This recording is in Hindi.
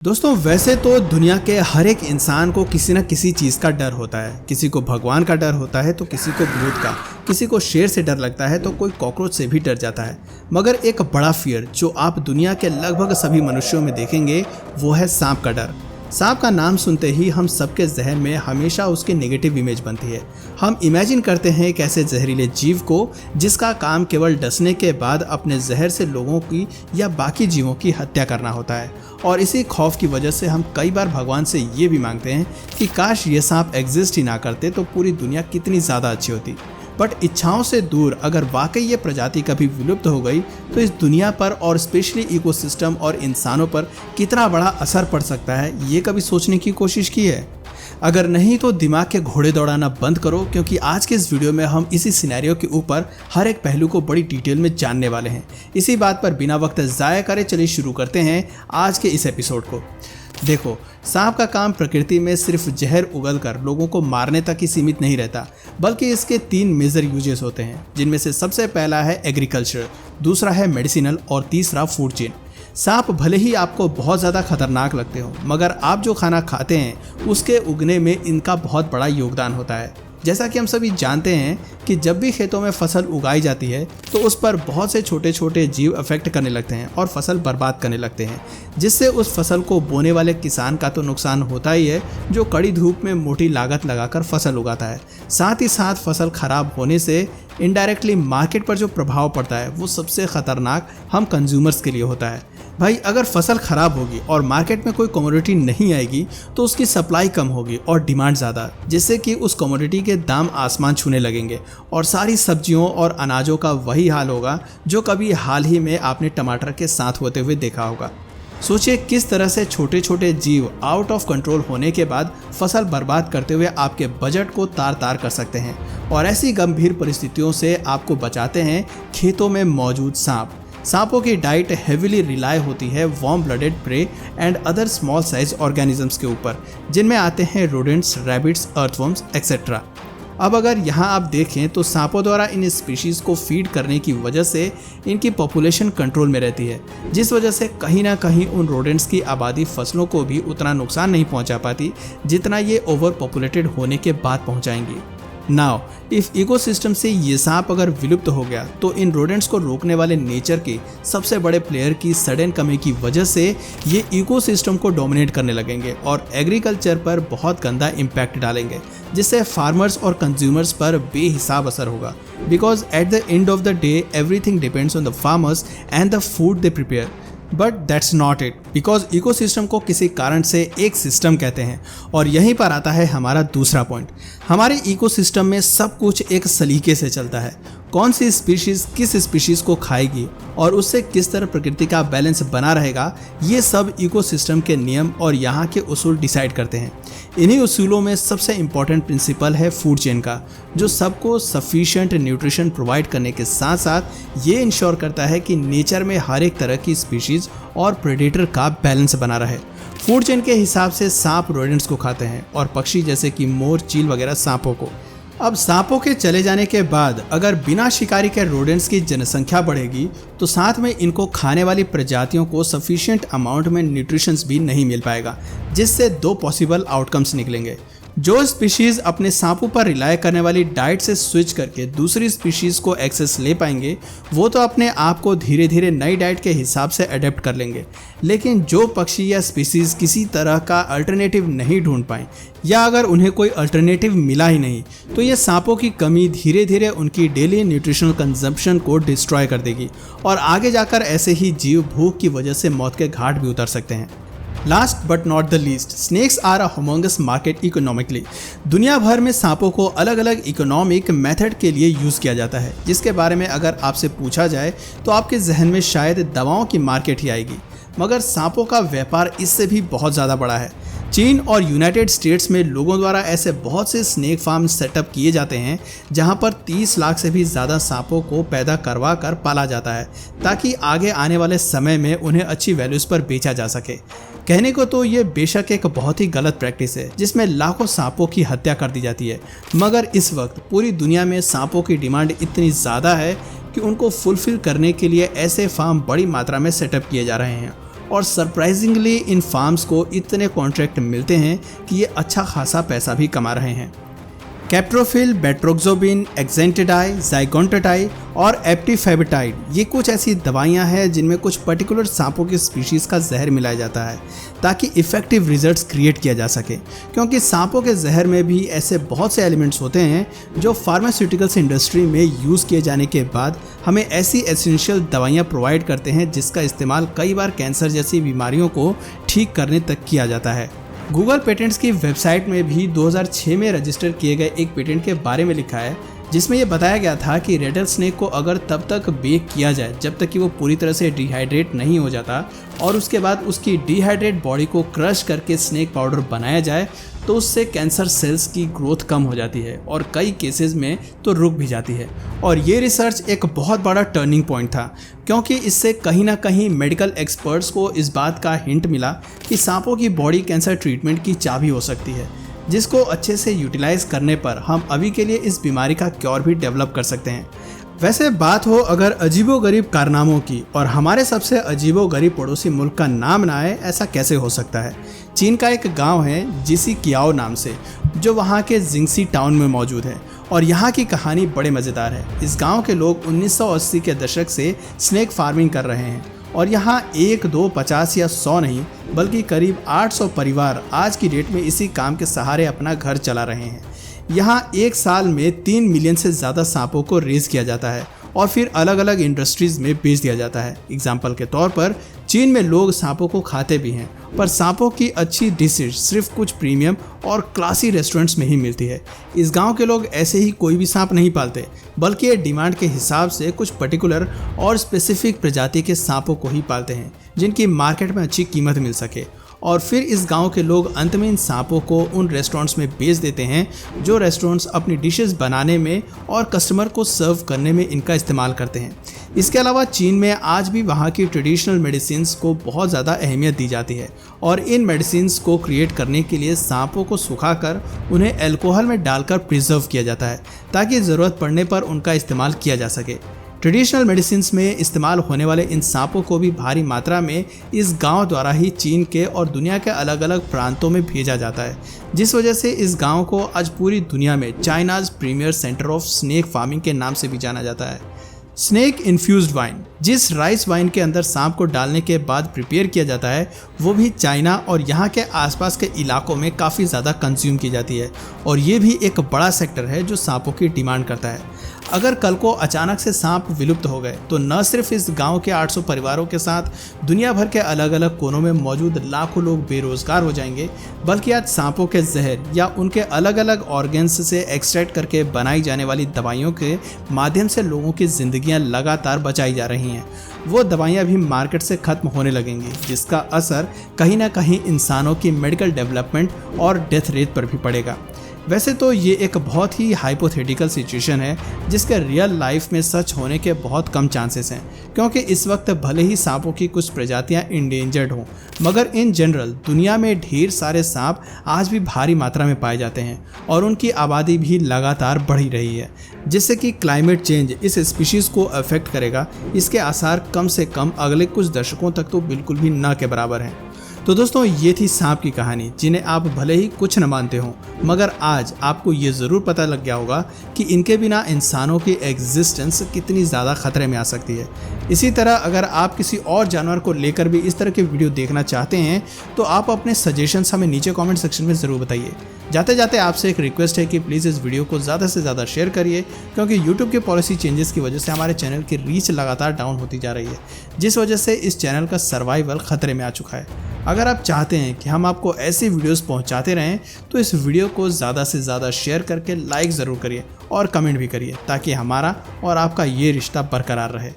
दोस्तों वैसे तो दुनिया के हर एक इंसान को किसी न किसी चीज़ का डर होता है। किसी को भगवान का डर होता है तो किसी को भूत का, किसी को शेर से डर लगता है तो कोई कॉकरोच से भी डर जाता है। मगर एक बड़ा फियर जो आप दुनिया के लगभग सभी मनुष्यों में देखेंगे वो है सांप का डर। सांप का नाम सुनते ही हम सबके जहन में हमेशा उसकी नेगेटिव इमेज बनती है। हम इमेजिन करते हैं एक ऐसे जहरीले जीव को जिसका काम केवल डसने के बाद अपने जहर से लोगों की या बाकी जीवों की हत्या करना होता है। और इसी खौफ की वजह से हम कई बार भगवान से ये भी मांगते हैं कि काश ये सांप एग्जिस्ट ही ना करते तो पूरी दुनिया कितनी ज़्यादा अच्छी होती। बट इच्छाओं से दूर अगर वाकई ये प्रजाति कभी विलुप्त हो गई तो इस दुनिया पर और स्पेशली इकोसिस्टम और इंसानों पर कितना बड़ा असर पड़ सकता है, ये कभी सोचने की कोशिश की है? अगर नहीं तो दिमाग के घोड़े दौड़ाना बंद करो, क्योंकि आज के इस वीडियो में हम इसी सिनेरियो के ऊपर हर एक पहलू को बड़ी डिटेल में जानने वाले हैं। इसी बात पर बिना वक्त ज़ाया करे चलिए शुरू करते हैं आज के इस एपिसोड को। देखो, सांप का काम प्रकृति में सिर्फ जहर उगलकर लोगों को मारने तक ही सीमित नहीं रहता, बल्कि इसके 3 मेजर यूजेस होते हैं, जिनमें से सबसे पहला है एग्रीकल्चर, दूसरा है मेडिसिनल और तीसरा फूड चेन। सांप भले ही आपको बहुत ज़्यादा खतरनाक लगते हो, मगर आप जो खाना खाते हैं उसके उगने में इनका बहुत बड़ा योगदान होता है। जैसा कि हम सभी जानते हैं कि जब भी खेतों में फसल उगाई जाती है तो उस पर बहुत से छोटे छोटे जीव अफेक्ट करने लगते हैं और फसल बर्बाद करने लगते हैं, जिससे उस फसल को बोने वाले किसान का तो नुकसान होता ही है, जो कड़ी धूप में मोटी लागत लगाकर फसल उगाता है। साथ ही साथ फसल खराब होने से इनडायरेक्टली मार्केट पर जो प्रभाव पड़ता है वो सबसे खतरनाक हम कंज्यूमर्स के लिए होता है। भाई, अगर फसल खराब होगी और मार्केट में कोई कमोडिटी नहीं आएगी तो उसकी सप्लाई कम होगी और डिमांड ज़्यादा, जिससे कि उस कमोडिटी के दाम आसमान छूने लगेंगे और सारी सब्जियों और अनाजों का वही हाल होगा जो कभी हाल ही में आपने टमाटर के साथ होते हुए देखा होगा। सोचिए किस तरह से छोटे छोटे जीव आउट ऑफ कंट्रोल होने के बाद फसल बर्बाद करते हुए आपके बजट को तार तार कर सकते हैं, और ऐसी गंभीर परिस्थितियों से आपको बचाते हैं खेतों में मौजूद सांप। सांपों की डाइट हेविली रिलाई होती है warm blooded prey and other small size organisms के ऊपर, जिनमें आते हैं रोडेंट्स, रैबिट्स, अर्थवर्म्स एक्सेट्रा। अब अगर यहाँ आप देखें तो सांपों द्वारा इन स्पीशीज़ को फीड करने की वजह से इनकी पॉपुलेशन कंट्रोल में रहती है, जिस वजह से कहीं ना कहीं उन रोडेंट्स की आबादी फसलों को भी उतना नुकसान नहीं पहुँचा पाती जितना ये ओवर पॉपुलेटेड होने के बाद पहुँचाएंगी। नाउ इफ इकोसिस्टम से ये सांप अगर विलुप्त हो गया तो इन रोडेंट्स को रोकने वाले नेचर के सबसे बड़े प्लेयर की सडन कमी की वजह से ये इकोसिस्टम को डोमिनेट करने लगेंगे और एग्रीकल्चर पर बहुत गंदा इम्पैक्ट डालेंगे, जिससे फार्मर्स और कंज्यूमर्स पर बेहिसाब असर होगा। Because at the end of the day everything depends on the farmers and the food they prepare. But that's not it, because ecosystem को किसी कारण से एक सिस्टम कहते हैं, और यहीं पर आता है हमारा दूसरा पॉइंट। हमारे इकोसिस्टम में सब कुछ एक सलीके से चलता है। कौन सी स्पीशीज़ किस स्पीशीज़ को खाएगी और उससे किस तरह प्रकृति का बैलेंस बना रहेगा, ये सब इकोसिस्टम के नियम और यहाँ के उसूल डिसाइड करते हैं। इन्हीं उसूलों में सबसे इम्पॉर्टेंट प्रिंसिपल है फूड चेन का, जो सबको सफिशिएंट न्यूट्रिशन प्रोवाइड करने के साथ साथ ये इंश्योर करता है कि नेचर में हर एक तरह की स्पीशीज़ और प्रेडेटर का बैलेंस बना रहे। फूड चेन के हिसाब से सांप रोडेंट्स को खाते हैं और पक्षी जैसे कि मोर, चील वगैरह सांपों को। अब सांपों के चले जाने के बाद अगर बिना शिकारी के रोडेंट्स की जनसंख्या बढ़ेगी तो साथ में इनको खाने वाली प्रजातियों को सफिशिएंट अमाउंट में न्यूट्रिशंस भी नहीं मिल पाएगा, जिससे 2 पॉसिबल आउटकम्स निकलेंगे। जो स्पीशीज़ अपने सांपों पर रिलाय करने वाली डाइट से स्विच करके दूसरी स्पीशीज़ को एक्सेस ले पाएंगे वो तो अपने आप को धीरे धीरे नई डाइट के हिसाब से अडेप्ट कर लेंगे, लेकिन जो पक्षी या स्पीशीज़ किसी तरह का अल्टरनेटिव नहीं ढूंढ पाएँ या अगर उन्हें कोई अल्टरनेटिव मिला ही नहीं तो ये सांपों की कमी धीरे धीरे उनकी डेली न्यूट्रिशनल कंजम्पशन को डिस्ट्रॉय कर देगी, और आगे जाकर ऐसे ही जीव भूख की वजह से मौत के घाट भी उतर सकते हैं। Last but not the least, snakes are a humongous market economically. दुनिया भर में सांपों को अलग अलग इकोनॉमिक मेथड के लिए यूज़ किया जाता है, जिसके बारे में अगर आपसे पूछा जाए तो आपके जहन में शायद दवाओं की मार्केट ही आएगी, मगर सांपों का व्यापार इससे भी बहुत ज़्यादा बड़ा है। चीन और यूनाइटेड स्टेट्स में लोगों द्वारा ऐसे बहुत से स्नेक फार्म सेटअप किए जाते हैं जहां पर 30 लाख से भी ज़्यादा सांपों को पैदा करवा कर पाला जाता है, ताकि आगे आने वाले समय में उन्हें अच्छी वैल्यूज़ पर बेचा जा सके। कहने को तो ये बेशक एक बहुत ही गलत प्रैक्टिस है जिसमें लाखों सांपों की हत्या कर दी जाती है, मगर इस वक्त पूरी दुनिया में सांपों की डिमांड इतनी ज़्यादा है कि उनको फुलफिल करने के लिए ऐसे फार्म बड़ी मात्रा में सेटअप किए जा रहे हैं। और सरप्राइजिंगली इन फार्म्स को इतने कॉन्ट्रैक्ट मिलते हैं कि ये अच्छा खासा पैसा भी कमा रहे हैं। कैप्टोफिल, बेट्रोक्सोबिन, एक्जेंटिडाई, ज़ाइगोन्टेटाई और एप्टीफेबिटाइड ये कुछ ऐसी दवाइयां हैं जिनमें कुछ पर्टिकुलर सांपों की स्पीशीज़ का जहर मिलाया जाता है ताकि इफ़ेक्टिव रिजल्ट्स क्रिएट किया जा सके, क्योंकि सांपों के जहर में भी ऐसे बहुत से एलिमेंट्स होते हैं जो फार्मास्यूटिकल्स इंडस्ट्री में यूज़ किए जाने के बाद हमें ऐसी एसेंशियल दवाइयाँ प्रोवाइड करते हैं जिसका इस्तेमाल कई बार कैंसर जैसी बीमारियों को ठीक करने तक किया जाता है। गूगल पेटेंट्स की वेबसाइट में भी 2006 में रजिस्टर किए गए एक पेटेंट के बारे में लिखा है जिसमें यह बताया गया था कि रेटल स्नेक को अगर तब तक बेक किया जाए जब तक कि वो पूरी तरह से डिहाइड्रेट नहीं हो जाता और उसके बाद उसकी डिहाइड्रेट बॉडी को क्रश करके स्नेक पाउडर बनाया जाए तो उससे कैंसर सेल्स की ग्रोथ कम हो जाती है और कई केसेस में तो रुक भी जाती है। और ये रिसर्च एक बहुत बड़ा टर्निंग पॉइंट था क्योंकि इससे कहीं ना कहीं मेडिकल एक्सपर्ट्स को इस बात का हिंट मिला कि सांपों की बॉडी कैंसर ट्रीटमेंट की चाबी हो सकती है, जिसको अच्छे से यूटिलाइज करने पर हम अभी के लिए इस बीमारी का क्योर भी डेवलप कर सकते हैं। वैसे बात हो अगर अजीबोगरीब कारनामों की और हमारे सबसे अजीबोगरीब पड़ोसी मुल्क का नाम ना आए, ऐसा कैसे हो सकता है। चीन का एक गांव है जिसी कियाओ नाम से, जो वहां के जिंगसी टाउन में मौजूद है और यहाँ की कहानी बड़े मज़ेदार है। इस गांव के लोग 1980 के दशक से स्नेक फार्मिंग कर रहे हैं और यहाँ 1, 2, 50 या 100 नहीं बल्कि करीब 800 परिवार आज की डेट में इसी काम के सहारे अपना घर चला रहे हैं। यहाँ एक साल में 3 मिलियन से ज़्यादा सांपों को रेज किया जाता है और फिर अलग अलग इंडस्ट्रीज़ में बेच दिया जाता है। एग्जाम्पल के तौर पर चीन में लोग सांपों को खाते भी हैं, पर सांपों की अच्छी डिशेज सिर्फ कुछ प्रीमियम और क्लासी रेस्टोरेंट्स में ही मिलती है। इस गांव के लोग ऐसे ही कोई भी सांप नहीं पालते, बल्कि ये डिमांड के हिसाब से कुछ पर्टिकुलर और स्पेसिफिक प्रजाति के सांपों को ही पालते हैं जिनकी मार्केट में अच्छी कीमत मिल सके। और फिर इस गांव के लोग अंत में इन सांपों को उन रेस्टोरेंट्स में बेच देते हैं जो रेस्टोरेंट्स अपनी डिशेस बनाने में और कस्टमर को सर्व करने में इनका इस्तेमाल करते हैं। इसके अलावा चीन में आज भी वहाँ की ट्रेडिशनल मेडिसिन्स को बहुत ज़्यादा अहमियत दी जाती है और इन मेडिसिन्स को क्रिएट करने के लिए सांपों को सुखाकर उन्हें अल्कोहल में डालकर प्रिजर्व किया जाता है ताकि ज़रूरत पड़ने पर उनका इस्तेमाल किया जा सके। ट्रेडिशनल मेडिसिन्स में इस्तेमाल होने वाले इन सांपों को भी भारी मात्रा में इस गांव द्वारा ही चीन के और दुनिया के अलग अलग प्रांतों में भेजा जाता है, जिस वजह से इस गांव को आज पूरी दुनिया में China's premier centre of snake farming के नाम से भी जाना जाता है। स्नेक इन्फ्यूज्ड वाइन, जिस राइस वाइन के अंदर सांप को डालने के बाद प्रिपेयर किया जाता है, वो भी चाइना और यहाँ के आसपास के इलाकों में काफ़ी ज़्यादा कंज्यूम की जाती है और ये भी एक बड़ा सेक्टर है जो सांपों की डिमांड करता है। अगर कल को अचानक से सांप विलुप्त हो गए तो न सिर्फ इस गांव के 800 परिवारों के साथ दुनिया भर के अलग अलग कोनों में मौजूद लाखों लोग बेरोजगार हो जाएंगे, बल्कि आज सांपों के जहर या उनके अलग अलग ऑर्गन्स से एक्सट्रैक्ट करके बनाई जाने वाली दवाइयों के माध्यम से लोगों की जिंदगियां लगातार बचाई जा रही हैं। वो दवाइयां भी मार्केट से खत्म होने लगेंगी, जिसका असर कहीं ना कहीं इंसानों की मेडिकल डेवलपमेंट और डेथ रेट पर भी पड़ेगा। वैसे तो ये एक बहुत ही हाइपोथेटिकल सिचुएशन है जिसके रियल लाइफ में सच होने के बहुत कम चांसेस हैं, क्योंकि इस वक्त भले ही सांपों की कुछ प्रजातियां इंडेंजर्ड हों, मगर इन जनरल दुनिया में ढेर सारे सांप आज भी भारी मात्रा में पाए जाते हैं और उनकी आबादी भी लगातार बढ़ रही है, जिससे कि क्लाइमेट चेंज इस स्पीशीज़ को अफेक्ट करेगा। इसके आसार कम से कम अगले कुछ दशकों तक तो बिल्कुल भी न के बराबर हैं। तो दोस्तों, ये थी सांप की कहानी, जिन्हें आप भले ही कुछ न मानते हो, मगर आज आपको ये ज़रूर पता लग गया होगा कि इनके बिना इंसानों की एग्जिस्टेंस कितनी ज़्यादा खतरे में आ सकती है। इसी तरह अगर आप किसी और जानवर को लेकर भी इस तरह के वीडियो देखना चाहते हैं तो आप अपने सजेशंस हमें नीचे कमेंट सेक्शन में ज़रूर बताइए। जाते जाते आपसे एक रिक्वेस्ट है कि प्लीज़ इस वीडियो को ज़्यादा से ज़्यादा शेयर करिए, क्योंकि यूट्यूब के पॉलिसी चेंजेस की वजह से हमारे चैनल की रीच लगातार डाउन होती जा रही है, जिस वजह से इस चैनल का सर्वाइवल खतरे में आ चुका है। अगर आप चाहते हैं कि हम आपको ऐसी वीडियोस पहुंचाते रहें तो इस वीडियो को ज़्यादा से ज़्यादा शेयर करके लाइक ज़रूर करिए और कमेंट भी करिए, ताकि हमारा और आपका ये रिश्ता बरकरार रहे।